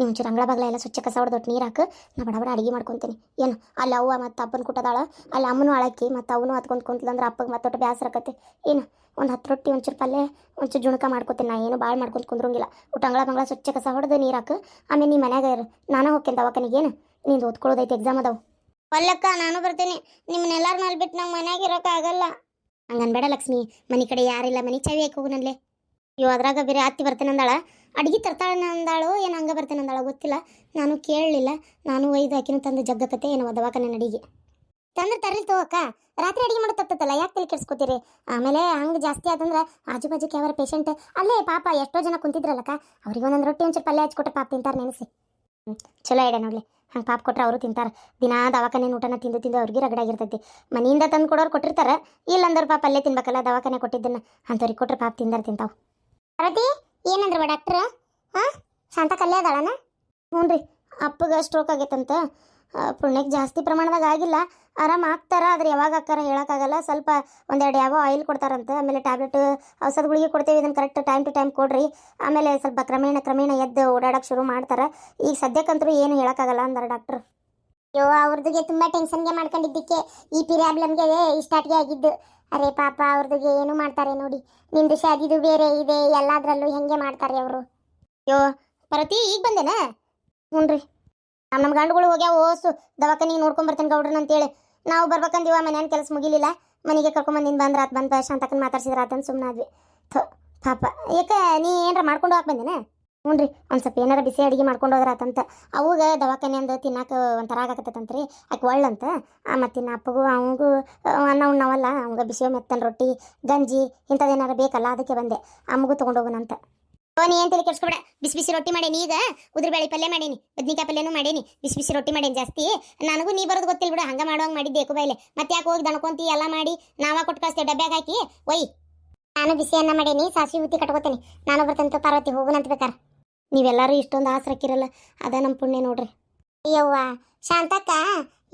ನೀವು ಒಂಚೂರು ಅಂಗಳ ಬಾಗ್ಲ ಎಲ್ಲ ಸ್ವಚ್ಛ ಕಸ ಹೊಡೆದೊಟ್ಟು ನೀರು ಹಾಕು, ನಾ ಬಡ ಬಡ ಅಡುಗೆ ಮಾಡ್ಕೊತೀನಿ. ಏನು ಅಲ್ಲಿ ಅವ್ವ ಮತ್ತು ಅಪ್ಪನ ಕುಟ್ಟದಾಳ, ಅಲ್ಲಿ ಅಮ್ಮನೂ ಅಳಕ್ಕಿ ಮತ್ತು ಅವನು ಹತ್ಕೊಂಡು ಕುಂತ್ಲಂದ್ರೆ ಅಪ್ಪಗೆ ಮತ್ತೊಟ್ಟು ಬೇಸರ ಆಕತಿ. ಏನು ಒಂದು 10 ರೊಟ್ಟಿ ಒಂಚೂರು ಪಲ್ಯ ಒಂಚೂರು ಜುಣಕ ಮಾಡ್ಕೊತೀನಿ. ನಾ ಏನು ಭಾಳ ಮಾಡ್ಕೊಂಡು ಕುಂದ್ರಂಗಿಲ್ಲ. ಒಟ್ಟು ಅಂಗಳ ಬಂಗಳ ಸ್ವಚ್ಛ ಕಸ ಹೊಡೆದು ನೀರು ಹಾಕು. ಆಮೇಲೆ ನೀ ಮನ್ಯಾಗ ಇರು, ನಾನು ಹೋಗ್ತೇನೆ ದವಾಖಾನಿಗೆ. ಏನು ನಿಂದು ಓದ್ಕೊಳ್ಳೋದೈತೆ, ಎಕ್ಸಾಮ್ ಅದಾವು. ಅಲ್ಲಕ್ಕ ನಾನು ಬರ್ತೀನಿ, ನಿಮ್ಮನ್ನೆಲ್ಲರೂ ನಲ್ಲಿ ಬಿಟ್ಟು ನಂಗೆ ಮನ್ಯಾಗ ಇರೋಕ್ಕಾಗಲ್ಲ. ಹಂಗನ್ಬೇಡ ಲಕ್ಷ್ಮಿ, ಮನೆ ಕಡೆ ಯಾರಿಲ್ಲ, ಮನೆ ಚಾವಿ ಹಾಕಿ ಹೋಗು ನನ್ಲೆ. ಇವು ಅದ್ರಾಗ ಬೇರೆ ಅತ್ತಿ ಬರ್ತೇನೆ ಅಂದಾಳ, ಅಡ್ಗೆ ತರ್ತಾಳೆ ಅಂದಾಳು, ಏನು ಹಂಗೆ ಬರ್ತೇನೆ ಅಂದಾಳ ಗೊತ್ತಿಲ್ಲ. ನಾನು ಕೇಳಲಿಲ್ಲ. ನಾನು ಒಯ್ದು ಹಾಕಿನ ತಂದು ಜಗ್ಗಕತೆ ಏನೋ ದವಾಖಾನೆ ನಡಿಗೆ ತಂದ್ರೆ ತರಲಿ ತಗೋಕ. ರಾತ್ರಿ ಅಡುಗೆ ಮಾಡೋದು ತಪ್ಪತ್ತಲ್ಲ, ಯಾಕೆ ತಲೆ ಕೆಡಿಸ್ಕೊತೀರಿ? ಆಮೇಲೆ ಹಂಗೆ ಜಾಸ್ತಿ ಆದಂದ್ರೆ ಆಜು ಬಾಜುಕ್ಕೆ ಯಾವಾರ ಪೇಷಂಟ್ ಅಲ್ಲೇ ಪಾಪ ಎಷ್ಟೋ ಜನ ಕುಂತಿದ್ರಲ್ಲಕ್ಕ, ಅವ್ರಿಗೆ ಒಂದೊಂದು ರೊಟ್ಟಿ ಒಂಚೂರು ಪಲ್ಯ ಹಚ್ಕೊಟ್ರೆ ಪಾಪ ತಿಂತಾರೆ ನೆನೆಸಿ. ಚಲೋ ಇಡೆ ನೋಡ್ಲಿ, ಹಂಗೆ ಪಾಪ ಕೊಟ್ರೆ ಅವರು ತಿಂತಾರೆ. ದಿನಾ ದವಾಖಾನೆ ಊಟನ ತಿಂದು ತಿಂದು ಅವ್ರಿಗೆ ರಗಡಾಗಿರ್ತೈತಿ. ಮನೆಯಿಂದ ತಂದು ಕೊಡೋರು ಕೊಟ್ಟಿರ್ತಾರೆ, ಇಲ್ಲಂದ್ರೆ ಪಾಪ ಅಲ್ಲೇ ತಿನ್ಬೇಕಲ್ಲ, ದವಾಖಾನೆ ಕೊಟ್ಟಿದ್ದನ್ನು ಅಂಥವ್ರಿಗೆ ಕೊಟ್ರೆ ಪಾಪ ತಿಂತಾವೆ. ಪಾರ್ವತಿ ಏನಂದ್ರವ ಡಾಕ್ಟ್ರ? ಹಾಂ ಶಾಂತ ಕಲ್ಲೆ ಅದಾಳನ? ಹ್ಞೂ ರೀ, ಅಪ್ಪಗೆ ಸ್ಟ್ರೋಕ್ ಆಗೈತಂತ. ಪುಣ್ಯಕ್ಕೆ ಜಾಸ್ತಿ ಪ್ರಮಾಣದಾಗ ಆಗಿಲ್ಲ, ಆರಾಮ ಆಗ್ತಾರ. ಆದ್ರೆ ಯಾವಾಗ ಆಕಾರ ಹೇಳೋಕ್ಕಾಗಲ್ಲ. ಸ್ವಲ್ಪ ಒಂದೆರಡು ಯಾವ ಆಯಿಲ್ ಕೊಡ್ತಾರಂತ, ಆಮೇಲೆ ಟ್ಯಾಬ್ಲೆಟ್ ಔಷಧಗಳಿಗೆ ಕೊಡ್ತೇವೆ. ಇದನ್ನು ಕರೆಕ್ಟ್ ಟೈಮ್ ಟು ಟೈಮ್ ಕೊಡ್ರಿ. ಆಮೇಲೆ ಸ್ವಲ್ಪ ಕ್ರಮೇಣ ಎದ್ದು ಓಡಾಡೋಕೆ ಶುರು ಮಾಡ್ತಾರೆ. ಈಗ ಸದ್ಯಕ್ಕಂತೂ ಏನು ಹೇಳೋಕ್ಕಾಗಲ್ಲ ಅಂದಾರೆ ಡಾಕ್ಟ್ರು. ಅಯ್ಯೋ ಅವ್ರದಿಗೆ ತುಂಬ ಟೆನ್ಷನ್ಗೆ ಮಾಡ್ಕೊಂಡಿದ್ದಕ್ಕೆ ಈ ಪ್ರಾಬ್ಲಮ್ಗೆ ಇಷ್ಟಾಟಿಗೆ ಆಗಿದ್ದು. ಅರೆ ಪಾಪ ಅವ್ರದಿಗೆ ಏನು ಮಾಡ್ತಾರೆ ನೋಡಿ. ನಿಂದು ಶಾದಿದು ಬೇರೆ ಇದೆ, ಎಲ್ಲದರಲ್ಲೂ ಹೆಂಗೆ ಮಾಡ್ತಾರೆ ಅವರು. ಅಯ್ಯೋ ಪರತಿ ಈಗ ಬಂದೇನಾ? ಹ್ಞೂ ರೀ, ನಮ್ಮ ಗಂಡುಗಳು ಹೋಗ್ಯಾವ ಓಸು ದವಾಖಾನಿಗೆ ನೋಡ್ಕೊಂಬರ್ತೇನೆ ಗೌಡ್ರನ್ನ ಅಂತೇಳಿ. ನಾವು ಬರ್ಬೇಕಂದೀವ, ಮನೇನು ಕೆಲಸ ಮುಗಿಲಿಲ್ಲ. ಮನೆಗೆ ಕರ್ಕೊಂಬಂದಿನ ಬಂದ್ರೆ ಆತು, ಬಂತ ಶಾಂತಕನ್ ಮಾತಾಡ್ಸಿದ್ರೆ ಆತಂದು ಸುಮ್ಮನಾದ್ವಿ. ಪಾಪ ಯಾಕೆ ನೀ ಏನಾರ ಮಾಡ್ಕೊಂಡು ಹೋಗಕ್ಕೆ ಬಂದೇನ? ಹ್ಞೂ ರೀ, ಒಂದು ಸ್ವಲ್ಪ ಏನಾರ ಬಿಸಿ ಅಡುಗೆ ಮಾಡ್ಕೊಂಡು ಹೋದ್ರೆ ಆತಂತ. ಅವಾಗ ದವಾಖಾನೆ ಅಂದು ತಿನ್ನಕ್ಕೆ ಒಂಥರ ಆಗಕತ್ತಂತ್ರಿ. ಆಕೆ ಒಳ್ಳಂತ. ಮತ್ತು ಇನ್ನು ಅಪ್ಪಗೂ ಅವಂಗೂ ಅನ್ನ ಉಣ್ಣವಲ್ಲ, ಅವಂಗ ಬಿಸಿ ಮೆತ್ತನ ರೊಟ್ಟಿ ಗಂಜಿ ಇಂಥದ್ದೇನಾರು ಬೇಕಲ್ಲ, ಅದಕ್ಕೆ ಬಂದೆ. ಅಮ್ಮಗೂ ತೊಗೊಂಡೋಗೋಣಂತ. ನೀ ಏನು ತಲೆ ಕೆಡ್ಸ್ಕೊಬೇಡ, ಬಿಸಿ ಬಿಸಿ ರೊಟ್ಟಿ ಮಾಡೇನಿ. ಈಗ ಉದ್ರಬೇಳೆ ಪಲ್ಯ ಮಾಡೀನಿ, ಬದ್ನಿಕಾಯಿ ಪಲ್ಯನೂ ಮಾಡೀನಿ. ಬಿಸಿ ಬಿಸಿ ರೊಟ್ಟಿ ಮಾಡೇನಿ ಜಾಸ್ತಿ. ನನಗೂ ನೀ ಬರೋದು ಗೊತ್ತಿಲ್ಲ ಬಿಡು, ಹಂಗೆ ಮಾಡೋಂಗೆ ಮಾಡಿದ್ದೆ ಏಕು ಬಾಯಿಲೆ. ಮತ್ತೆ ಯಾಕೆ ಹೋಗಿ ದಣ್ಕೊಂತಿ ಎಲ್ಲ ಮಾಡಿ ನಾವಾ ಕೊಟ್ಟು ಕಳಿಸ್ತೇವೆ ಡಬ್ಬ್ಯಾಗ ಹಾಕಿ ಒಯ್. ನಾನು ಬಿಸಿ ಅನ್ನ ಮಾಡೇನಿ, ಸಾಸಿವೆ ಉತ್ತಿ ಕಟ್ಕೋತೀನಿ. ನಾನು ಬರ್ತಂತ ಪಾರ್ವತಿ ಹೋಗೋಣಂತ ಬೇಕಾರೆ. ನೀವೆಲ್ಲರೂ ಇಷ್ಟೊಂದು ಆಸರಕ್ಕಿರಲ್ಲ, ಅದ ನಮ್ಮ ಪುಣ್ಯ ನೋಡ್ರಿ. ಅಯ್ಯವ್ವ ಶಾಂತಕ್ಕ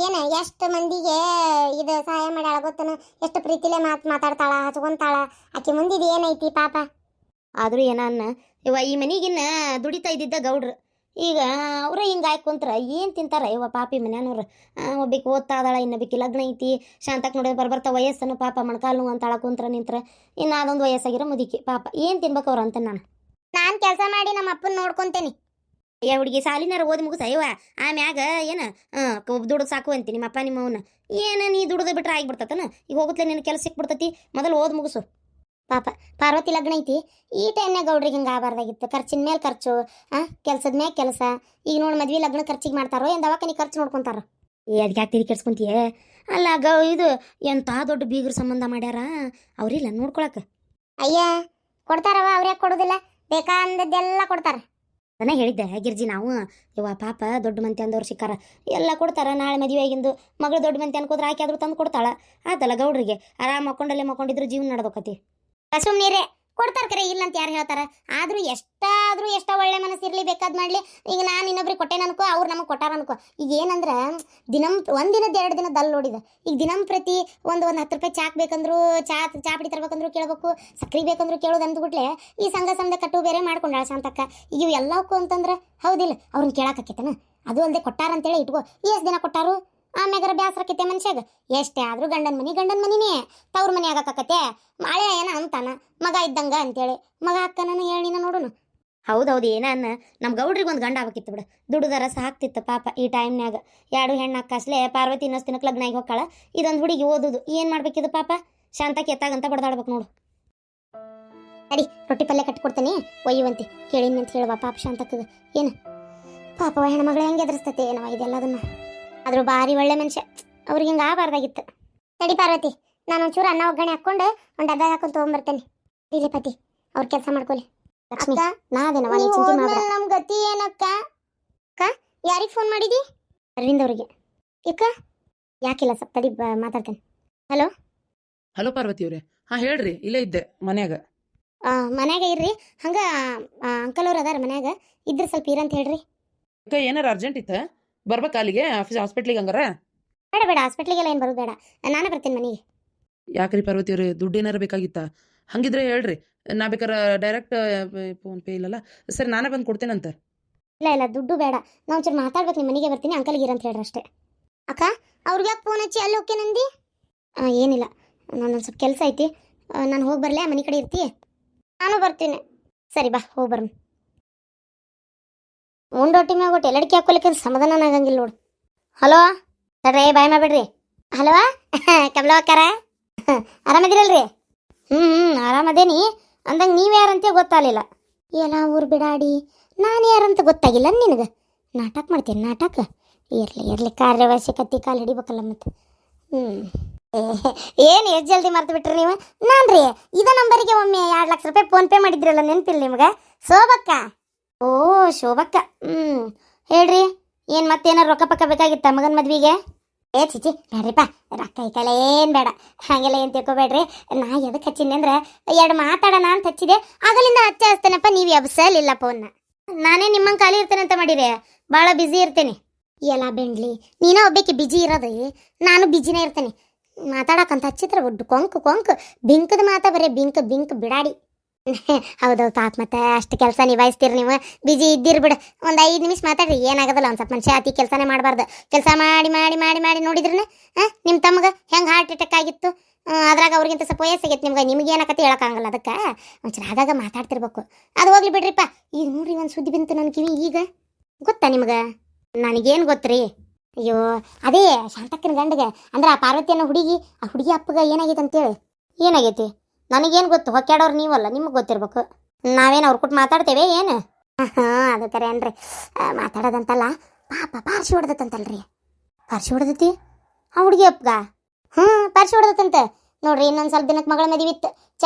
ಏನ ಎಷ್ಟು ಮಂದಿಗೆ ಇದು ಸಹಾಯ ಮಾಡ್ಯಾಳ ಗೊತ್ತನ? ಎಷ್ಟು ಪ್ರೀತಿಲೇ ಮಾತಾಡ್ತಾಳ, ಹಚ್ಕೊಂತಾಳ. ಆಕೆ ಮುಂದಿದು ಏನೈತಿ ಪಾಪ. ಆದರೂ ಏನನ್ನ ಇವ ಈ ಮನೆಗಿನ್ನ ದುಡಿತಾ ಇದ್ದಿದ್ದ ಗೌಡ್ರು. ಈಗ ಅವ್ರ ಹಿಂಗೆ ಹಾಕೊಂತ್ರ ಏನು ತಿಂತಾರ ಇವ ಪಾಪಿ ಮನ್ಯಾನವ್ರು. ಒಬ್ಬಕ್ಕೆ ಓದ್ತಾ ಇದಾಳ, ಇನ್ನೊಬ್ಬಕ್ಕೆ ಲಗ್ನ ಐತಿ. ಶಾಂತಕ್ಕೆ ನೋಡಿ ಬರ್ಬರ್ತಾ ವಯಸ್ಸನ್ನು ಪಾಪ ಮೊಣಕಾಲು ಅಂತಾಳ ಕುಂತ್ರ ನಿಂತ್ರ. ಇನ್ನು ಅದೊಂದು ವಯಸ್ಸಾಗಿರೋ ಮುದುಕಿ ಪಾಪ ಏನು ತಿನ್ಬೇಕು ಅವ್ರು ಅಂತ. ನಾನು ಕೆಲಸ ಮಾಡಿ ನಮ್ಮ ಅಪ್ಪನ ನೋಡ್ಕೊತೇನೆ. ಏ ಹುಡುಗಿ ಸಾಲಿನಾರ ಓದಿ ಮುಗಿಸ ಅಯ್ಯವ, ಆಮ್ಯಾಗ ಏನು ದುಡ್ದು ಸಾಕು ಅಂತೀನಿ ನಿಮ್ಮ ಅಪ್ಪ ನಿಮ್ಮ ಅವನ್ನ. ಏನು ನೀ ದುಡ್ದು ಬಿಟ್ರೆ ಆಗಿಬಿಡ್ತತನ? ಈಗ ಹೋಗುತ್ತಲೇ ನಿನ್ನ ಕೆಲಸ ಸಿಕ್ಬಿಡ್ತತಿ. ಮೊದಲು ಓದ್ ಮುಗಿಸು. ಪಾಪ ಪಾರ್ವತಿ ಲಗ್ನ ಐತಿ. ಈ ಟೈಮ್ನಾಗ ಗೌಡ್ರಿಗೆ ಹಿಂಗೆ ಆಗಬಾರ್ದಾಗಿತ್ತು. ಖರ್ಚಿನ ಮೇಲೆ ಖರ್ಚು, ಕೆಲಸದ ಮ್ಯಾಗ ಕೆಲಸ. ಈಗ ನೋಡಿ ಮದ್ವೆ ಲಗ್ನ ಖರ್ಚಿಗೆ ಮಾಡ್ತಾರೋ ಏನು ದವಾಖಾನೆ ಖರ್ಚು ನೋಡ್ಕೊಂತಾರೋ? ಅದಕ್ಕೆ ಯಾಕೆ ತಿರಿ ಕೆಡ್ಸ್ಕೊಂತೀಯ? ಅಲ್ಲ ಇದು ಎಂಥ ದೊಡ್ಡ ಬೀಗ್ರ ಸಂಬಂಧ ಮಾಡ್ಯಾರ ಅವ್ರಿಲ್ಲ ನೋಡ್ಕೊಳಕ್ಕೆ. ಅಯ್ಯ ಕೊಡ್ತಾರವ, ಅವ್ರ್ಯಾಕೆ ಕೊಡೋದಿಲ್ಲ? ಬೇಕಾದದ್ದೆಲ್ಲ ಕೊಡ್ತಾರೆ. ಅದನ್ನೇ ಹೇಳಿದ್ದೆ ಗಿರ್ಜಿ ನಾವು. ಇವ ಪಾಪ ದೊಡ್ಡ ಮಂತಿ ಅಂದವ್ರು ಸಿಕ್ಕಾರ, ಎಲ್ಲ ಕೊಡ್ತಾರ. ನಾಳೆ ಮದುವೆ ಆಗಿಂದು ಮಗಳು ದೊಡ್ಡ ಮಂತಿ ಅನ್ಕೋದ್ರೆ ಆಕೆ ಆದ್ರೂ ತಂದು ಕೊಡ್ತಾಳ. ಆತಲ್ಲ ಗೌಡ್ರಿಗೆ ಆರಾಮ್ ಮಕ್ಕೊಂಡಲ್ಲೇ ಮಕ್ಕೊಂಡಿದ್ರು ಜೀವನ ನಡ್ದೋಕತಿ. ಸುಮ್ಮನಿರೇ ಕೊಡ್ತಾರ ಕರೆ, ಇಲ್ಲ ಅಂತ ಯಾರು ಹೇಳ್ತಾರ? ಆದ್ರೂ ಎಷ್ಟ ಒಳ್ಳೆ ಮನಸ್ಸು ಇರ್ಲಿ, ಬೇಕಾದ್ ಮಾಡ್ಲಿ. ಈಗ ನಾನು ಇನ್ನೊಬ್ರಿಗೆ ಕೊಟ್ಟೇನ ಅನ್ಕೋ, ಅವ್ರು ನಮಗೆ ಕೊಟ್ಟಾರ ಅನ್ಕೋ. ಈಗ ಏನಂದ್ರೆ ಒಂದಿನದ 2 ದಿನದ ಅಲ್ಲಿ ನೋಡಿದ. ಈಗ ಪ್ರತಿ ಒಂದು 10 ರೂಪಾಯಿ ಚಾಕ್ ಬೇಕಂದ್ರು, ಚಾ ಪುಡಿ ತರ್ಬೇಕಂದ್ರು ಕೇಳ್ಬೇಕು, ಸಕ್ರೆ ಬೇಕಂದ್ರು ಕೇಳೋದು ಅಂದ್ಬಿಟ್ಲೆ ಈ ಸಂಘ ಕಟ್ಟು ಬೇರೆ ಮಾಡ್ಕೊಂಡಾಳ ಶಾಂತಕ್ಕ. ಈಗ ಇವು ಎಲ್ಲಕ್ಕೂ ಅಂತಂದ್ರೆ ಹೌದಿಲ್ಲ, ಅವ್ರನ್ನ ಕೇಳಾಕತ್ತೇನ? ಅದು ಅಲ್ಲದೆ ಕೊಟ್ಟಾರ ಅಂತೇಳಿ ಇಟ್ಕೋ. ಎಷ್ಟು ದಿನ ಕೊಟ್ಟಾರು? ಆಮ್ಯಾಗಾರ ಬ್ಯಾಸರಕೈತೆ ಮನುಷ್ಯಾಗ. ಎಷ್ಟೇ ಆದ್ರೂ ಗಂಡನ ಮನಿನೇ ತವ್ರ ಮನೆ ಆಗಕತ್ತೆ. ಮಳೆ ಏನ ಅಂತಾನ ಮಗ ಇದ್ದಂಗ ಅಂತೇಳಿ. ಮಗ ಅಕ್ಕನನ್ನು ಹೇಳಿನ ನೋಡುನು. ಹೌದೌದು, ಏನನ್ನ ನಮ್ಮ ಗೌಡ್ರಿಗೆ ಒಂದು ಗಂಡ ಆಗ್ಬೇಕಿತ್ತು ಬಿಡು. ದುಡುದರ ಸಾಕ್ತಿತ್ತು ಪಾಪ ಈ ಟೈಮ್ನಾಗ. 2 ಹೆಣ್ಣು ಅಕ್ಕಸ್ಲೆ ಪಾರ್ವತಿ ಇನ್ನೊಸ್ತಿನಕ್ಕೆ ಲಗ್ನ ಆಗಿ ಹೋಗ್ಕಾಳ. ಇದೊಂದು ಹುಡುಗಿ ಓದುದು ಏನು ಮಾಡ್ಬೇಕಿದು ಪಾಪ? ಶಾಂತಕ್ಕೆ ಎತ್ತಾಗಂತ ಬಡ್ದಾಡ್ಬೇಕು ನೋಡು. ಅಡಿ ರೊಟ್ಟಿ ಪಲ್ಯ ಕಟ್ಕೊಡ್ತೇನೆ ಒಯ್ಯುವಂತಿ ಕೇಳಿನಿ ಅಂತ ಹೇಳುವ ಪಾಪ ಶಾಂತಕ್ಕ. ಏನು ಪಾಪ ಹೆಣ್ಮಗಳು ಹೆಂಗೆ ಎದುರಿಸ್ತತೆ ಏನವ ಇದೆಲ್ಲದನ್ನ. ಆದ್ರೂ ಭಾರಿ ಒಳ್ಳೆ ಮನುಷ್ಯ, ಅವ್ರಿಗೆ ಹಿಂಗೆ ಆಗಬಾರ್ದಾಗಿತ್ತು. ತಡಿ ಪಾರ್ವತಿ, ನಾನು ಒಂಚೂರು ಅನ್ನ ಒಗ್ಗರಣೆ ಹಾಕ್ಕೊಂಡು ಒಂದು ಡಬ್ಬ ಹಾಕೊಂಡು ತೊಗೊಂಬರ್ತೇನೆ. ಇಲ್ಲಿ ಪತಿ ಅವ್ರ ಕೆಲಸ ಮಾಡ್ಕೊಳ್ಳಿ. ಲಕ್ಷ್ಮಿ ನಾವೇನವ ನೀ ಚಿಂತೆ ಮಾಡಬೇಡ. ನಮ್ಮ ಗತಿ ಏನಕ್ಕ? ಅಕ್ಕ ಯಾರಿಗೆ ಫೋನ್ ಮಾಡಿದಿ? ಅರವಿಂದ್ ಅವ್ರಿಗೆ. ಯಾಕಿಲ್ಲ ಸ್ವಲ್ಪ ತಡಿ ಮಾತಾಡ್ತೇನೆ. ಹಲೋ ಹಲೋ ಪಾರ್ವತಿ ಅವ್ರೆ. ಹಾಂ ಹೇಳ್ರಿ, ಇಲ್ಲೇ ಇದ್ದೆ ಮನ್ಯಾಗ. ಮನ್ಯಾಗ ಇರ್ರಿ. ಹಂಗ ಅಂಕಲ್ ಅವ್ರು ಅದಾರ ಮನ್ಯಾಗ, ಇದ್ರೆ ಸ್ವಲ್ಪ ಇರಂತ ಹೇಳ್ರಿ. ಏನಾರ ಅರ್ಜೆಂಟ್ ಇತ್ತ? ಬರ್ಬೇಕಾ ಅಲ್ಲಿಗೆ ಹಾಸ್ಪಿಟ್ಲಿಗೆ? ಹಂಗಾರ ಬೇಡ ಹಾಸ್ಪಿಟ್ಲಿಗೆಲ್ಲ ಏನು ಬರೋದು ಬೇಡ, ನಾನೇ ಬರ್ತೀನಿ ಮನೆಗೆ. ಯಾಕ್ರಿ ಪಾರ್ವತಿ ಅವ್ರೆ, ದುಡ್ಡು ಏನಾರ ಬೇಕಾಗಿತ್ತಾ? ಹಂಗಿದ್ರೆ ಹೇಳ್ರಿ, ನಾ ಬೇಕಾರೆ ಡೈರೆಕ್ಟ್ ಫೋನ್ ಪೇ ಇಲ್ಲಲ್ಲ, ಸರಿ ನಾನೇ ಬಂದು ಕೊಡ್ತೇನಂತ. ಇಲ್ಲ ದುಡ್ಡು ಬೇಡ. ನಾವು ಒಂಚೂರು ಮಾತಾಡ್ಬೇಕು, ನಿಮ್ಮ ಮನೆಗೆ ಬರ್ತೀನಿ, ಅಂಕಲ್ಗೆ ಇರಂತ ಹೇಳ್ರಿ ಅಷ್ಟೇ. ಅಕ್ಕ ಅವ್ರಿಗೆ ಯಾಕೆ ಫೋನ್ ಹಚ್ಚಿ ಅಲ್ಲಿ ಓಕೆ ನಂದಿ? ಏನಿಲ್ಲ, ನನ್ನೊಂದು ಸ್ವಲ್ಪ ಕೆಲಸ ಐತಿ, ನಾನು ಹೋಗಿ ಬರಲೇ, ಮನೆ ಕಡೆ ಇರ್ತಿ? ನಾನು ಬರ್ತೀನಿ. ಸರಿ ಬಾ, ಹೋಗಿ ಬರೋಣ. ಉಂಡೊಟ್ಟಿ ಮ್ಯಾಗ ಒಟ್ಟು ಎಲ್ಲಡಿಕೆ ಹಾಕೊಲಿಕ್ಕೆ ಸಮಾಧಾನ ಆಗಂಗಿಲ್ಲ ನೋಡು. ಹಲೋ ತಡ್ರಿ, ಬಾಯ್ ಮಾಡ್ಬೇಡ್ರಿ. ಹಲೋ ಕಮಲವಕ್ಕಾರ, ಆರಾಮದಿರಲ್ರಿ? ಆರಾಮದೇನಿ. ಅಂದಂಗೆ ನೀವು ಯಾರಂತ ಗೊತ್ತಾಗಲಿಲ್ಲ. ಎಲ್ಲ ಊರು ಬಿಡಾಡಿ ನಾನು ಯಾರಂತ ಗೊತ್ತಾಗಿಲ್ಲ ನಿನಗೆ? ನಾಟಕ ಮಾಡ್ತೀನಿ ನಾಟಕ. ಇರಲಿ ಕಾರ್ಯವಶ್ಯಕತೆ ಕಾಲು ಹಿಡಿಬೇಕಲ್ಲ ಮತ್ತೆ. ಏನು ಎಷ್ಟು ಜಲ್ದಿ ಮರ್ತು ಬಿಟ್ರಿ ನೀವು? ನಾನು ರೀ ಇದೇ ನಂಬರಿಗೆ ಒಮ್ಮೆ 2 ಲಕ್ಷ ರೂಪಾಯಿ ಫೋನ್ಪೇ ಮಾಡಿದ್ರಲ್ಲ, ನೆನಪಿಲ್ಲ ನಿಮ್ಗೆ? ಶೋಭಕ್ಕ. ಓ ಶೋಭಕ್ಕ, ಹೇಳ್ರಿ, ಏನು ಮತ್ತೇನಾರು ರೊಕ್ಕ ಪಕ್ಕ ಬೇಕಾಗಿತ್ತ ಮಗನ ಮದ್ವಿಗೆ? ಚಿಚಿ ಬೇಡ್ರಿಪ್ಪ, ರೊಕ್ಕ ಐಕಲ್ಲ ಏನು ಬೇಡ, ಹಾಗೆಲ್ಲ ಏನು ತಿಳ್ಕೊಬೇಡ್ರಿ. ನಾ ಎದಕ್ಕೆ ಹಚ್ಚಿನಿ ಅಂದ್ರೆ 2 ಮಾತಾಡೋಣ ಅಂತ ಹಚ್ಚಿದೆ, ಆಗಲಿಂದ ಹಚ್ಚಿಸ್ತೇನಪ್ಪ, ನೀವು ಎಬ್ಸಲಿಲ್ಲ ಫೋನ್ನ. ನಾನೇ ನಿಮ್ಮಂಗೆ ಖಾಲಿ ಇರ್ತೇನೆ ಅಂತ ಮಾಡಿರಿ, ಭಾಳ ಬ್ಯುಸಿ ಇರ್ತೇನೆ. ಎಲ್ಲ ಬೆಂಡ್ಲಿ, ನೀನೋ ಒಬ್ಬಕ್ಕೆ ಬಿಜಿ ಇರೋದು, ನಾನು ಬಿಜಿನೇ ಇರ್ತೇನೆ. ಮಾತಾಡಕ್ಕಂತ ಹಚ್ಚಿದ್ರೆ ಒಡ್ಡು ಕೊಂಕು ಬಿಂಕದ ಮಾತಾ ಬರೀ ಬಿಂಕ್ ಬಿಡಾಡಿ. ಹೌದೌದು ಪಾಪ, ಮತ್ತೆ ಅಷ್ಟು ಕೆಲಸ ನಿಭಾಯಿಸ್ತೀರಿ ನೀವು, ಬಿಜಿ ಇದ್ದೀರಿ ಬಿಡು. ಒಂದು 5 ನಿಮಿಷ ಮಾತಾಡ್ರಿ, ಏನಾಗೋದಲ್ಲ. ಒಂದು ಸ್ವಲ್ಪ ಮನುಷ್ಯ ಅತಿ ಕೆಲಸನೇ ಮಾಡಬಾರ್ದು. ಕೆಲಸ ಮಾಡಿ ನೋಡಿದ್ರೇ ನಿಮ್ಮ ತಮ್ಗೆ ಹೆಂಗೆ ಹಾರ್ಟ್ ಅಟ್ಯಾಕ್ ಆಗಿತ್ತು, ಅದ್ರಾಗ ಅವ್ರಿಗಿಂತ ಸ್ವಲ್ಪ ವಯಸ್ಸಾಗೈತೆ ನಿಮ್ಗೆ, ನಿಮ್ಗೆ ಏನಕತ್ತೆ ಹೇಳೋಕ್ಕಾಗಲ್ಲ. ಅದಕ್ಕೆ ಒಂಚೂರು ಆಗಾಗ ಮಾತಾಡ್ತಿರ್ಬೇಕು. ಅದು ಹೋಗ್ಲಿ ಬಿಡ್ರಿಪ್ಪ. ಈಗ ನೋಡ್ರಿ, ಒಂದು ಸುದ್ದಿ ಬಂತು ನನ್ನ ಕಿವಿ ಈಗ, ಗೊತ್ತಾ ನಿಮ್ಗೆ? ನನಗೇನು ಗೊತ್ತ್ರಿ? ಅಯ್ಯೋ ಅದೇ ಶಾಂತಕ್ಕನ ಗಂಡಗೆ, ಅಂದ್ರೆ ಆ ಪಾರ್ವತಿ ಅನ್ನೋ ಹುಡುಗಿ, ಆ ಹುಡುಗಿ ಅಪ್ಪಗೆ ಏನಾಗೈತೆ ಅಂತೇಳಿ. ಏನಾಗೈತಿ ನನಗೇನು ಗೊತ್ತು, ಹೊಕ್ಕಾಡೋರು ನೀವಲ್ಲ, ನಿಮಗೆ ಗೊತ್ತಿರ್ಬೇಕು. ನಾವೇನು ಅವ್ರ ಕೊಟ್ಟು ಮಾತಾಡ್ತೇವೆ ಏನು? ಅದು ಕರೆ ಅನ್ರಿ, ಮಾತಾಡೋದಂತಲ್ಲ, ಪಾಪ ಪಾರ್ಸಿ ಹೊಡೆದತ್ತಂತಲ್ರಿ. ಪಾರ್ಸಿ ಹೊಡೆದತಿ ಆ ಹುಡುಗಿ ಅಪ್ಪಗ? ಪಾರ್ಸಿ ಹೊಡೆದತ್ತಂತೆ ನೋಡ್ರಿ. ಇನ್ನೊಂದು ಸ್ವಲ್ಪ ದಿನಕ್ಕೆ ಮಗಳ ಮದುವೆ ಇತ್ತು,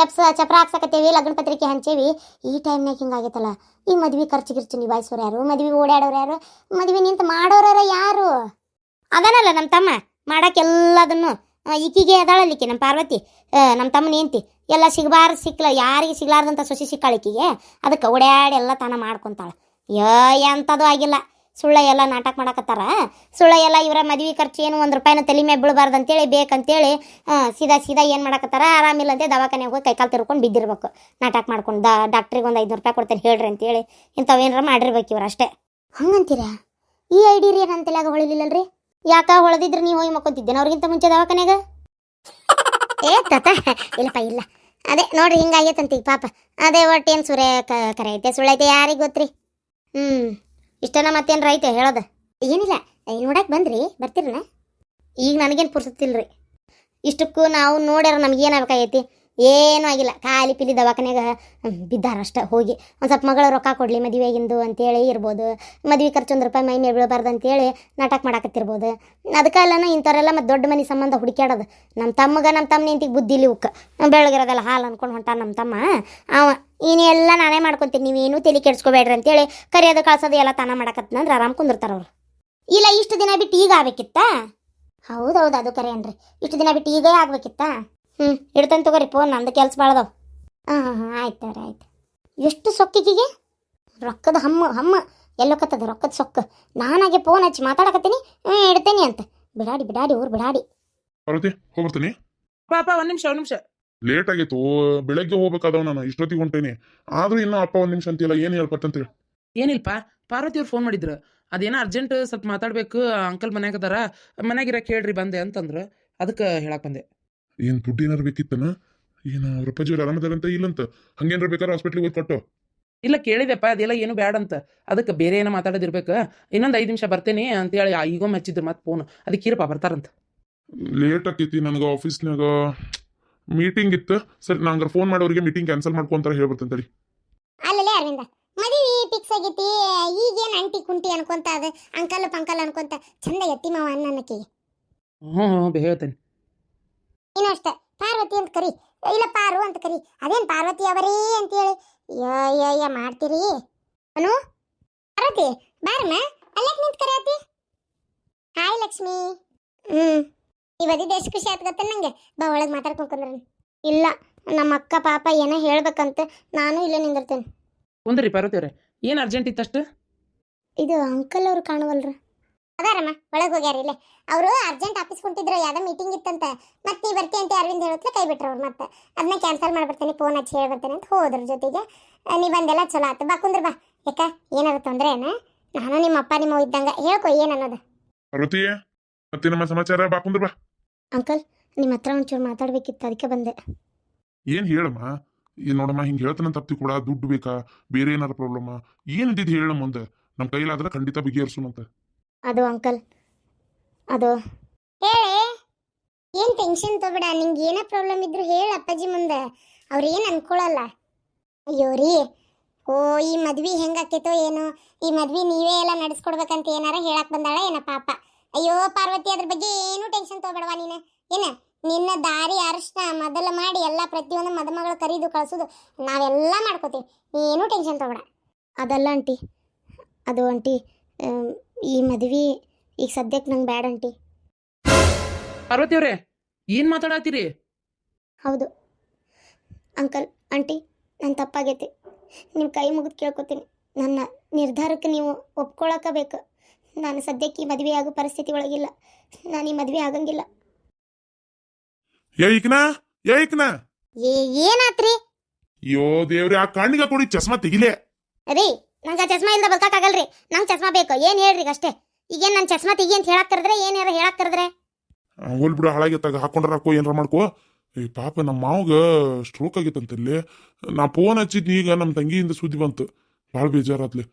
ಚಪ್ರ ಹಾಕ್ಸಕತ್ತೇವಿ, ಲಗ್ನ ಪತ್ರಿಕೆ ಹಂಚೇವಿ. ಈ ಟೈಮ್ನಾಗ ಹಿಂಗಾಗೈತಲ್ಲ, ಈ ಮದ್ವೆ ಖರ್ಚಿಗಿರ್ಚು ನಿಭಾಯಿಸೋರು ಯಾರು, ಮದ್ವೆ ಓಡಾಡೋರು ಯಾರು, ಮದ್ವೆ ನಿಂತು ಮಾಡೋರ ಯಾರು? ಅದನಲ್ಲ ನಮ್ಮ ತಮ್ಮ ಮಾಡೋಕ್ಕೆಲ್ಲದನ್ನು. ಈಕಿಗೆ ಅದಾಳಲ್ಲಿಕ್ಕೆ ನಮ್ಮ ಪಾರ್ವತಿ, ನಮ್ಮ ತಮ್ಮನ ಏಂತಿ ಎಲ್ಲ ಸಿಕ್ಲ, ಯಾರಿಗೆ ಸಿಗ್ಲಾರ್ದಂಥ ಸೊಸಿ ಸಿಕ್ಕಾಳಿಕಿಗೆ, ಅದಕ್ಕೆ ಓಡಾಡಿ ಎಲ್ಲ ತಾನ ಮಾಡ್ಕೊತಾಳ. ಎಂಥದ್ದು ಆಗಿಲ್ಲ, ಸುಳ್ಳ ಎಲ್ಲ ನಾಟಕ ಮಾಡಕತ್ತಾರ. ಸುಳ್ಳ ಎಲ್ಲ ಇವರ ಮದ್ವೆ ಖರ್ಚು ಏನು 1 ರೂಪಾಯಿನ ತಲೆ ಮೇಲೆ ಬೀಳಬಾರ್ದು ಅಂತೇಳಿ, ಬೇಕಂತೇಳಿ ಸೀದಾ ಏನು ಮಾಡಕತ್ತಾರ, ಆರಾಮಿಲ್ಲ ಅಂತೇಳಿ ದವಾಖಾನೆಗೆ ಹೋಗಿ ಕೈಕಾಲು ತಿರ್ಕೊಂಡು ಬಿದ್ದಿರ್ಬೇಕು, ನಾಟಕ ಮಾಡ್ಕೊಂಡು. ಡಾಕ್ಟ್ರಿಗೆ ಒಂದು 500 ರೂಪಾಯಿ ಕೊಡ್ತೇನೆ ಹೇಳ್ರಿ ಅಂತೇಳಿ ಇಂಥವೇನಾರ ಮಾಡಿರ್ಬೇಕು ಇವ್ರು ಅಷ್ಟೇ. ಹಂಗಂತೀರಾ? ಈ ಐಡಿ ರೀ ನನ್ನ ತಲೆಯಾಗ ಹೊಳಿಲಿಲ್ಲಲ್ರಿ? ಯಾಕ ಹೊಳೆದಿದ್ರೆ ನೀವು ಹೋಗಿ ಮಕ್ಕೊಂತಿದ್ದೇನೆ ಅವ್ರಿಗಿಂತ ಮುಂಚೆ ದವಾಖಾನೆಗ? ಇಲ್ಲಪ್ಪ ಇಲ್ಲ, ಅದೇ ನೋಡ್ರಿ ಹಿಂಗಾಗೈತಂತ ಈಗ ಪಾಪ. ಅದೇ ಒಟ್ಟೇನು ಕರೆ ಐತೆ ಸುಳ್ಳೈತೆ ಯಾರಿಗೆ ಗೊತ್ತ್ರಿ? ಇಷ್ಟನ ಮತ್ತೇನು ಐತೆ ಹೇಳೋದು? ಏನಿಲ್ಲ, ನೋಡಕ್ಕೆ ಬರ್ತೀರನ? ಈಗ ನನಗೇನು ಪುರ್ಸತ್ತಿಲ್ರಿ. ಇಷ್ಟಕ್ಕೂ ನಾವು ನೋಡ್ಯಾರ ನಮಗೇನಾಗಬೇಕಾಗೈತಿ? ಏನೂ ಆಗಿಲ್ಲ, ಖಾಲಿ ಪಿಲಿ ದವಾಖಾನೆಗೆ ಬಿದ್ದಾರಷ್ಟ. ಹೋಗಿ ಒಂದು ಸ್ವಲ್ಪ ಮಗಳು ರೊಕ್ಕ ಕೊಡಲಿ ಮದುವೆಗಿಂದು ಅಂತೇಳಿ ಇರ್ಬೋದು, ಮದುವೆ ಖರ್ಚು 1 ರೂಪಾಯಿ ಮೈ ಮೇಲೆ ಬೀಳಬಾರ್ದು ಅಂತೇಳಿ ನಾಟಕ ಮಾಡಾಕತ್ತಿರ್ಬೋದು. ಅದಕ್ಕೆಲ್ಲನ ಇಂಥವ್ರೆಲ್ಲ ಮತ್ತು ದೊಡ್ಡ ಮನೆ ಸಂಬಂಧ ಹುಡುಕ್ಯಾಡೋದು. ನಮ್ಮ ತಮ್ಮ ನಿಂತಿಗೆ ಬುದ್ಧಿ ಇವುಕ್ಕೆ ಬೆಳಗಿರೋದೆಲ್ಲ ಹಾಲು ಅಂದ್ಕೊಂಡು ಹೊಂಟ ನಮ್ಮ ತಮ್ಮ. ಅವ ಇನ್ನೆಲ್ಲ ನಾನೇ ಮಾಡ್ಕೊತೀನಿ, ನೀವೇನೂ ತಲೆ ಕೆಡ್ಸ್ಕೊಬೇಡ್ರಿ ಅಂತೇಳಿ ಕರಿಯೋದು ಕಳ್ಸೋದು ಎಲ್ಲ ತಾನ ಮಾಡಕತ್ತಂದ್ರೆ ಆರಾಮ್ ಕುಂದಿರ್ತಾರ ಅವ್ರು. ಇಲ್ಲ ಇಷ್ಟು ದಿನ ಬಿಟ್ಟು ಈಗ ಆಗ್ಬೇಕಿತ್ತಾ? ಹೌದೌದು, ಅದು ಕರೆ ಅನ್ರಿ, ಇಷ್ಟು ದಿನ ಬಿಟ್ಟು ಈಗ ಆಗ್ಬೇಕಿತ್ತಾ? ಇಡ್ತೇನೆ ತಗೋರಿ ಫೋನ್, ನಂದು ಕೆಲಸ ಭಾಳದವು. ಆಯ್ತು. ಎಷ್ಟು ಸೊಕ್ಕಿಗೆ ರೊಕ್ಕದ ಹಮ್ಮ ಎಲ್ಲೋಕತ್ತದ ರೊಕ್ಕದ ಸೊಕ್ಕ. ನಾನಾಗೆ ಫೋನ್ ಹಚ್ಚಿ ಮಾತಾಡಕತ್ತೀನಿ, ಇಡ್ತೇನೆ ಅಂತ. ಬಿಡಾಡಿ ಊರು ಬಿಡಾಡಿ. ಹೋಗ್ಬರ್ತೀನಿ ಪಾಪ. ಒಂದು ನಿಮಿಷ ಲೇಟ್ ಆಗಿತ್ತು, ಬೆಳಗ್ಗೆ ಹೋಗ್ಬೇಕಾದವ ನಾನು, ಇಷ್ಟೊತ್ತಿಗೆ ಹೊಂಟೇನಿ. ಆದ್ರೂ ಇನ್ನೂ ಅಪ್ಪ 1 ನಿಮಿಷ ಅಂತಿಲ್ಲ, ಏನು ಹೇಳ್ಕೊಟ್ಟಂತೇಳಿ? ಏನಿಲ್ಪ, ಪಾರ್ವತಿ ಅವ್ರು ಫೋನ್ ಮಾಡಿದ್ರು, ಅದೇನೋ ಅರ್ಜೆಂಟ್ ಸ್ವಲ್ಪ ಮಾತಾಡ್ಬೇಕು, ಅಂಕಲ್ ಮನ್ಯಾಗದಾರ, ಮನ್ಯಾಗಿರಕ್ಕೆ ಹೇಳ್ರಿ ಬಂದೆ ಅಂತಂದ್ರೆ ಅದಕ್ಕೆ ಹೇಳಕ್ ಬಂದೆ. ಏನು ದುಡ್ಡು ಏನಾರು ಬೇಕಿತ್ತನ? ಏನು ಅವ್ರ ಅಪ್ಪಾಜಿ ಅವ್ರು ಆರಾಮದಾರಂತ ಇಲ್ಲಂತ? ಹಂಗೇನಾರ ಬೇಕಾದ್ರೆ ಹಾಸ್ಪಿಟ್ಲಿಗೆ ಹೋಗಿ ಕೊಟ್ಟು? ಇಲ್ಲ ಕೇಳಿದೆಪ್ಪ, ಅದೆಲ್ಲ ಏನು ಬ್ಯಾಡ ಅಂತ, ಅದಕ್ಕೆ ಬೇರೆ ಏನೋ ಮಾತಾಡೋದಿರ್ಬೇಕು. ಇನ್ನೊಂದು 5 ನಿಮಿಷ ಬರ್ತೇನೆ ಅಂತೇಳಿ ಈಗೊಮ್ಮೆ ಹಚ್ಚಿದ್ರು ಮತ್ತೆ ಫೋನ್, ಅದಕ್ಕೆ ಇರಪ್ಪ ಬರ್ತಾರಂತ. ಲೇಟ್ ಆಕೈತಿ ನನಗೆ, ಆಫೀಸ್ನಾಗ ಮೀಟಿಂಗ್ ಇತ್ತು. ಸರಿ, ನಂಗೆ ಫೋನ್ ಮಾಡೋರಿಗೆ ಮೀಟಿಂಗ್ ಕ್ಯಾನ್ಸಲ್ ಮಾಡ್ಕೊಂತಾರೆ, ಹೇಳ್ಬರ್ತೇನೆ ತಡಿ. ಅಲ್ಲೇ ಅರವಿಂದ, ಮದುವೆ ಫಿಕ್ಸ್ ಆಗೈತಿ, ಈಗೇನು ಅಂಟಿ ಕುಂಟಿ ಅನ್ಕೊಂತ ಅದು ಅಂಕಲ್ ಪಂಕಲ್ ಅನ್ಕೊಂತ ಚಂದ ಎತ್ತಿ ಮಾವ ಅನ್ನಕ್ಕೆ. ಹೇಳ್ತೇನೆ. ಇನ್ನು ಅಷ್ಟೇ, ಪಾರ್ವತಿ ಅಂತ ಕರಿ, ಇಲ್ಲ ಪಾರು ಅಂತ ಕರಿ. ಅದೇನು ಪಾರ್ವತಿ ಅವರೇ ಅಂತೇಳಿ ಮಾಡ್ತೀರಿ? ಅನು ಪಾರ್ವತಿ ಬಾರಮ್ಮ, ಅಲ್ಲಕ್ಕೆ ನಿಂತು ಕರಿಯತಿ. ಹಾಯ್ ಲಕ್ಷ್ಮಿ. ಈ ಬದಿದ್ದು ಎಷ್ಟು ಖುಷಿ ಆತ್ಗತ್ತ ನಂಗೆ. ಬಾ ಒಳಗೆ ಮಾತಾಡ್ಕೊಂಡ್ರೆ. ಇಲ್ಲ ನಮ್ಮ ಅಕ್ಕ ಪಾಪ ಏನೋ ಹೇಳ್ಬೇಕಂತ ನಾನು ಇಲ್ಲೇ ನಿಂದಿರ್ತೇನೆ. ಒಂದ್ರಿ ಪಾರ್ವತಿ ಅವ್ರೆ, ಏನು ಅರ್ಜೆಂಟ್ ಇತ್ತಷ್ಟು? ಇದು ಅಂಕಲ್ ಅವರು ಕಾಣುವಲ್ರ? ಅದಾರಮ್ಮ, ಒಳಗೆ ಹೋಗ್ಯಾರ. ಇಲ್ಲೇ ಅವರು ಅರ್ಜೆಂಟ್ ಆಫೀಸ್ ಕುಂತಿದ್ರು, ಯಾವುದೋ ಮೀಟಿಂಗ್ ಇತ್ತಂತ. ಮತ್ತೆ ನೀ ಬರ್ತಿ ಅಂತ ಅರವಿಂದ್ ಹೇಳತ್ಲೆ ಕೈ ಬಿಟ್ರು ಅವ್ರು. ಮತ್ತೆ ಅದನ್ನ ಕ್ಯಾನ್ಸಲ್ ಮಾಡ್ಬರ್ತೇನೆ, ಫೋನ್ ಹಚ್ಚಿ ಹೇಳ್ಬರ್ತೇನೆ ಅಂತ ಹೋದ್ರ ಜೊತೆಗೆ. ನೀ ಬಂದೆಲ್ಲ ಚಲೋ ಆಯ್ತು. ಬಾ ಕುಂದ್ರ ಬಾ. ಯಾಕ ಏನಾರು ತೊಂದರೆ ಏನ? ನಾನು ನಿಮ್ಮ ಅಪ್ಪ ನಿಮ್ಮ ಇದ್ದಂಗ ಹೇಳ್ಕೊ ಏನ್ ಅನ್ನೋದು. ಪಾರ್ವತಿ ಮತ್ತೆ ನಮ್ಮ ಸಮಾಚಾರ ಬಾ ಕುಂದ್ರ ಬಾ. ಅಂಕಲ್ ನಿಮ್ಮ ಹತ್ರ ಒಂಚೂರು ಮಾತಾಡ್ಬೇಕಿತ್ತು, ಅದಕ್ಕೆ ಬಂದೆ. ಏನ್ ಹೇಳಮ್ಮ? ಏನ್ ನೋಡಮ್ಮ, ಹಿಂಗೆ ಹೇಳ್ತಾನ ತಪ್ತಿ ಕೂಡ ದುಡ್ಡು ಬೇಕಾ, ಬೇರೆ ಏನಾರ ಪ್ರಾಬ್ಲಮ್ ಏನಿದ್ದು ಹೇಳ ಮುಂದೆ, ನಮ್ಮ ಕೈಲಾದ್ರೆ ಖಂಡಿತ ಬಗೆಹರಿಸುನಂತ. ಅದು ಅಂಕಲ್, ಅದು ಹೇಳಿ. ಏನ್ ಟೆನ್ಷನ್ ತಗೋಬೇಡ, ನಿಂಗೆ ಏನೇ ಪ್ರಾಬ್ಲಮ್ ಇದ್ರು ಹೇಳ ಅಪ್ಪಾಜಿ ಮುಂದೆ, ಅವ್ರು ಏನು ಅನ್ಕೊಳಲ್ಲ. ಅಯ್ಯೋ ರೀ, ಓ ಈ ಮದ್ವಿ ಹೆಂಗಾಕೈತೋ ಏನೋ, ಈ ಮದ್ವಿ ನೀವೇ ಎಲ್ಲ ನಡೆಸ್ಕೊಡ್ಬೇಕಂತ ಏನಾರ ಹೇಳಕ್ ಬಂದಾಳ ಏನ ಪಾಪ. ಅಯ್ಯೋ ಪಾರ್ವತಿ, ಅದ್ರ ಬಗ್ಗೆ ಏನು ಟೆನ್ಷನ್ ತಗೋಬೇಡವಾ ನೀನು. ಏನ ನಿನ್ನ ದಾರಿ ಅರ್ಶನ ಮೊದಲ ಮಾಡಿ ಎಲ್ಲ ಪ್ರತಿಯೊಂದು ಮದುಮಗಳು ಕರೀದು ಕಳ್ಸೋದು ನಾವೆಲ್ಲ ಮಾಡ್ಕೋತೀವಿ, ಏನು ಟೆನ್ಷನ್ ತಗೋಬೇಡ. ಅದಲ್ಲ ಆಂಟಿ, ಅದು ಆಂಟಿ, ಈ ಮದ್ವಿ ಈಗ ಸದ್ಯಕ್ಕೆ ನಂಗೆ ಬ್ಯಾಡ ಆಂಟಿ. ಪಾರ್ವತಿ ಅವರೇ, ಏನು ಮಾತಾಡತ್ತೀರಿ? ಹೌದು ಅಂಕಲ್ ಆಂಟಿ, ನನ್ನ ತಪ್ಪಾಗೈತಿ, ನಿಮ್ಮ ಕೈ ಮುಗಿದು ಕೇಳ್ಕೊತೀನಿ. ನನ್ನ ನಿರ್ಧಾರಕ್ಕೆ ನೀವು ಒಪ್ಕೊಳ್ಳೋಕಬೇಕು. ನಾನು ಸದ್ಯಕ್ಕೆ ಈ ಮದುವೆ ಆಗೋ ಪರಿಸ್ಥಿತಿ ಒಳಗಿಲ್ಲ, ನಾನು ಈ ಮದುವೆ ಆಗಂಗಿಲ್ಲ. ಏಕನಾ ಏನಾತ್ರಿ? ಅಯ್ಯೋ ದೇವ್ರಿ, ಆ ಕಣ್ಣಿಗೆ ಕೊಡಿ ಚಸ್ಮಾ ತೆಗಿಲೆ. ರೀ, ನಂಗೆ ಚಸ್ಮಾ ಇಲ್ದ ಬದುಕಾಗಲ್ರಿ, ನಂಗೆ ಚಸ್ಮಾ ಬೇಕು. ಏನು ಹೇಳ್ರಿ ಅಷ್ಟೇ. ಈಗೇನು ನನ್ನ ಚಸ್ಮಾ ತೆಗಿ ಅಂತ ಹೇಳಕ್ ಕರೆದ್ರೆ ಏನಾರ ಹೇಳಕ್ ಕರೆದ್ರೆ? ಹೋಲ್ ಬಿಡು, ಹಾಳಾಗೈತಾಗ ಹಾಕೊಂಡ್ರ ಹಾಕೋ ಏನಾರ ಮಾಡ್ಕೋ. ಏ ಪಾಪ ನಮ್ಮ ಮಾವಗ ಸ್ಟ್ರೋಕ್ ಆಗೈತಂತಲ್ಲಿ, ನಾ ಫೋನ್ ಹಚ್ಚಿದ್ನಿ, ಈಗ ನಮ್ಮ ತಂಗಿಯಿಂದ ಸುದ್ದಿ ಬಂತು, ಭಾಳ ಬೇಜಾರಾತ್ಲೆ.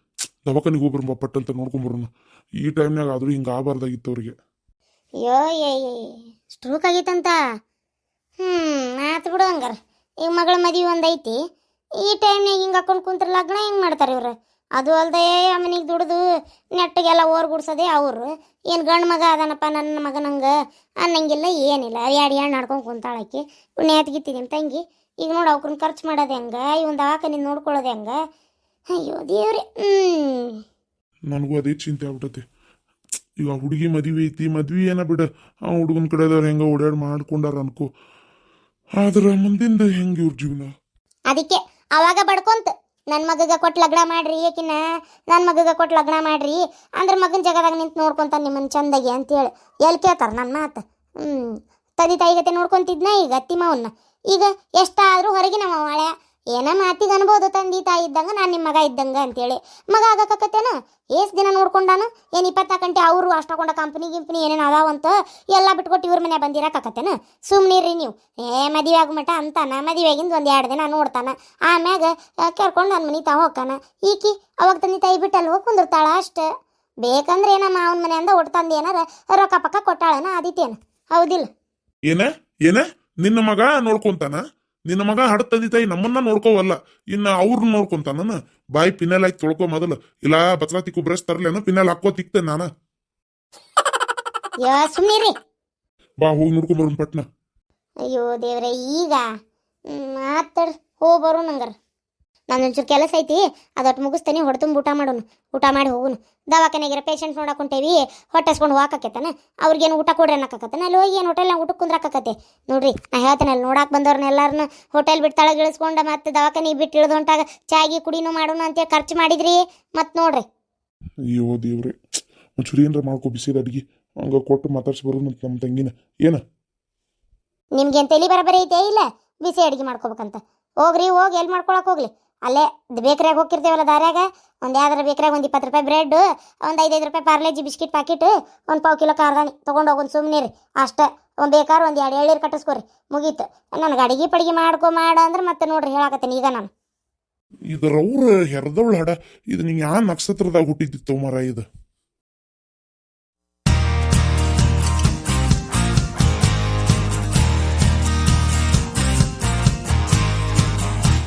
ದವಾಖಾನಿಗೆ ಹೋಗ್ಬರು ಪಟ್ಟಂತ ನೋಡ್ಕೊಂಬರೋನು. ಈ ಟೈಮ್ನಾಗ ಆದ್ರೂ ಹಿಂಗೆ ಆಗಬಾರ್ದಾಗಿತ್ತು ಅವ್ರಿಗೆ. ಅಯ್ಯೋ ಸ್ಟ್ರೋಕ್ ಆಗೈತಂತ? ಆತು ಬಿಡು ಹಂಗಾರ. ಈಗ ಮಗಳ ಮದುವೆ ಒಂದೈತಿ, ಈ ಟೈಮ್ನಾಗ ಹಿಂಗೆ ಹಾಕೊಂಡು ಕುಂತ್ರ ಲಗ್ನ ಹೆಂಗೆ ಮಾಡ್ತಾರೆ ಇವ್ರು? ಅದು ಅಲ್ಲದೆ ಮನೆಗೆ ದುಡ್ದು ನೆಟ್ಟಿಗೆಲ್ಲ ಓರ್ ಗುಡ್ಸೋದೆ ಅವರು. ಏನು ಗಂಡು ಮಗ ಅದಾನಪ್ಪ ನನ್ನ ಮಗನಂಗೆ ಅನ್ನಂಗಿಲ್ಲ, ಏನಿಲ್ಲ. ಎರಡು ನಡ್ಕೊಂಡು ಕುಂತಾಳಕ್ಕೆ ನೇತ್ಗಿತ್ತಿ ನಿಮ್ಮ ತಂಗಿ. ಈಗ ನೋಡಿ ಅವ್ರನ್ನ ಖರ್ಚು ಮಾಡೋದು ಹೆಂಗೆ, ಇವನ್ ದವಾಖಾನೆ ನೋಡ್ಕೊಳ್ಳೋದು ಹೆಂಗೆ? ಅಯ್ಯೋ ದೇವ್ರಿ. ನನಗೂ ಅದೇ ಚಿಂತೆ ಆಗ್ಬಿಟ್ಟೈತಿ. ಈಗ ಹುಡುಗಿ ಮದುವೆ ಐತಿ, ಮದ್ವೆ ಏನ ಬಿಡ, ಆ ಹುಡುಗನ ಕಡೆದವ್ರು ಹೆಂಗ ಓಡಾಡಿ ಮಾಡ್ಕೊಂಡಾರ ಅನ್ಕೋ, ಆದ್ರ ಮುಂದಿಂದ ಹೆಂಗ ಇವ್ರ ಜೀವನ? ಅದಕ್ಕೆ ಅವಾಗ ಬಡ್ಕೊಂತ ನನ್ನ ಮಗಗೆ ಕೊಟ್ಟು ಲಗ್ನ ಮಾಡ್ರಿ, ಏಕಿನ ನನ್ನ ಮಗಗೆ ಕೊಟ್ಟು ಲಗ್ನ ಮಾಡ್ರಿ ಅಂದ್ರೆ ಮಗನ ಜಗದಾಗ ನಿಂತು ನೋಡ್ಕೊಂತಾನೆ ನಿಮ್ಮನ್ನು ಚಂದಾಗಿ ಅಂತೇಳಿ ಎಲ್ಲಿ ಕೇಳ್ತಾರೆ ನನ್ನ ಮಾತು? ತಂದೆ ತಾಯಿಗತೆ ನೋಡ್ಕೊಂತಿದ್ನ ಈಗ ಅತ್ತಿ ಮಾವನ್ನ. ಈಗ ಎಷ್ಟಾದರೂ ಹೊರಗಿನ ಮಾವಾಳೆ ಏನ ಮಾತಿಗೆ ಅನ್ಬೋದು, ತಂದೆ ತಾಯಿ ಇದ್ದಂಗೆ ನಾನು ನಿಮ್ಮ ಮಗ ಇದ್ದಂಗೆ ಅಂತೇಳಿ. ಮಗ ಆಗಕ್ಕತ್ತೇನ? ಎಷ್ಟು ದಿನ ನೋಡ್ಕೊಂಡಾನು? ಏನು 24 ಗಂಟೆ ಅವರು ಅಷ್ಟಕೊಂಡ ಕಂಪ್ನಿ ಗಿಂಪ್ನಿ ಏನೇನು ಅದಾವಂತ ಎಲ್ಲ ಬಿಟ್ಕೊಟ್ಟು ಇವ್ರ ಮನೆ ಬಂದಿರಕ್ಕತ್ತೇನ? ಸುಮ್ಮನಿರ್ರಿ ನೀವು. ಮದುವೆ ಆಗಮಟ ಅಂತಾನ, ಮದುವೆಗಿಂದ 1-2 ದಿನ ನೋಡ್ತಾನ, ಆಮ್ಯಾಗ ಕರ್ಕೊಂಡು ನನ್ನ ಮನೆ ತಾ ಹೋಗ್ತಾನ. ಈಕಿ ಅವಾಗ ತಂದೆ ತಾಯಿ ಬಿಟ್ಟು ಅಲ್ಲಿ ಹೋಗಿ ಕುಂದಿರ್ತಾಳ ಅಷ್ಟೇ. ಬೇಕಂದ್ರೆ ನಮ್ಮ ಮಾವನ ಮನೆಯಿಂದ ಒಟ್ಟು ತಂದು ಏನಾರ ರೊಕ್ಕ ಪಕ್ಕ ಕೊಟ್ಟಾಳನ ಆದಿತ್ಯನ, ಹೌದಿಲ್ಲ? ಏನ ಏನ ನಿನ್ನ ಮಗ ನೋಡ್ಕೊಂತಾನ? ನಿನ್ನ ಮಗ ಹಡ ತಂದಿ ತಾಯಿ ನಮ್ಮನ್ನ ನೋಡ್ಕೋವಲ್ಲ, ಇನ್ನ ಅವ್ರನ್ನ ನೋಡ್ಕೊಂತಾನ? ಬಾಯಿ ಪಿನ್ನಲ್ ಹಾಕಿ ತೊಳ್ಕೊ ಮೊದಲು, ಇಲ್ಲ ಬಚ್ಲಾತಿ ಕುಬ್ರಸ್ ತರ್ಲೇನು, ಪಿನ್ನಲ್ ಹಾಕೋ ತಿಕ್ತೇನೆ ನಾನ. ಸುಮ್ಮನಿರಿ. ಬಾ ಹೋಗಿ ನೋಡ್ಕೊಂಬರೋನ್ ಪಟ್ನ. ಅಯ್ಯೋ ದೇವ್ರೆ, ಈಗ ಮಾತಾಡ್ ಹೋಗ್ಬರು ನಂಗಾರ. ನಾನು ಒಂಚೂರು ಕೆಲಸ ಐತಿ, ಅದೊಟ್ಟು ಮುಗಿಸ್ತೇನೆ, ಹೊಡ್ತುಂಬ ಊಟ ಮಾಡೋನು, ಊಟ ಮಾಡಿ ಹೋಗುನು. ದವಾಖಾನೆಗಿರೋ ಪೇಷಂಟ್ ನೋಡಕೊಂಟೇವಿ, ಹೊಟ್ಟೆಸ್ಕೊಂಡು ಹೋಗಾಕತ್ತೇನ, ಅವ್ರಿಗೇನು ಊಟ ಕೊಡ್ರಿ ಅನ್ನಕತ್ತೇನ? ಅಲ್ಲಿ ಹೋಗಿ ಏನು ಹೋಟೆಲ್ನಾಗ ಊಟಕ್ಕೆ ಕುಂದ್ರಾಕತ್ತೆ ನೋಡ್ರಿ. ನಾ ಹೇಳ್ತೇನೆ, ಅಲ್ಲಿ ನೋಡಕ್ಕೆ ಬಂದವ್ರನ್ನ ಎಲ್ಲಾರನ್ನ ಹೋಟೆಲ್ ಬಿಟ್ಟು ತಳಗೆ ಇಳಿಸ್ಕೊಂಡು ಮತ್ತೆ ದವಾಖಾನೆ ಬಿಟ್ಟು ಇಳಿದು ಹೊಂಟಾಗ ಚಾಗಿ ಕುಡಿನೂ ಮಾಡೋಣ ಅಂತೇಳಿ ಖರ್ಚು ಮಾಡಿದ್ರಿ. ಮತ್ತೆ ನೋಡ್ರಿ. ಅಯ್ಯೋ ದೇವ್ರೆ, ಒಂಚೂರು ಏನ್ರ ಮಾಡ್ಕೊ ಬಿಸಿದ ಅಡ್ಗಿ, ಹಂಗ ಕೊಟ್ಟು ಮಾತಾಡ್ಸಿ ಬರೋನು ನಮ್ಮ ತಂಗಿನ. ಏನ ನಿಮ್ಗೇನು ತಲೆ ಬರಬರಿ ಐತೆ ಇಲ್ಲ ಬಿಸಿ ಅಡುಗೆ ಮಾಡ್ಕೋಬೇಕಂತ? ಹೋಗ್ರಿ, ಹೋಗಿ ಎಲ್ಲಿ ಮಾಡ್ಕೊಳಕ್ಕೆ ಹೋಗ್ಲಿ, ಅಲ್ಲೇ ಬೇಕ್ರಿಯಾಗ ಹೋಗಿರ್ತೇವಲ್ಲ ದಾರ್ಯಾಗ, ಒಂದು ಯಾವ್ದಾರ ಬೇಕ್ರಿಯಾಗ ಒಂದು 20 ರೂಪಾಯಿ ಬ್ರೆಡ್, ಒಂದು 5 ರೂಪಾಯಿ ಪಾರ್ಲೇಜಿ ಬಿಸ್ಕಿಟ್ ಪ್ಯಾಕೆಟ್, ಒಂದು 1/4 ಕಿಲೋ ಕಾರ್ದಾನಿ ತೊಗೊಂಡೋಗೋದು. ಸುಮ್ಮನೆ ರೀ ಅಷ್ಟೇ. ಬೇಕಾದ್ರೆ ಒಂದು 2 ಎಳ್ನೀರು ಕಟ್ಟಿಸ್ಕೊರಿ, ಮುಗೀತು. ನನಗೆ ಅಡಿಗೆ ಪಡಿಗೆ ಮಾಡ ಅಂದ್ರೆ ಮತ್ತೆ ನೋಡ್ರಿ ಹೇಳಾಕತ್ತೇನೆ ಈಗ ನಾನು. ಇದ್ರವ್ರ ಹೆರ್ದವಳ ಹಡ, ಇದು ನೀವು ಯಾವ ನಕ್ಷತ್ರದಾಗ ಹುಟ್ಟಿದ್ದಿತ್ತು ಮರ ಇದು?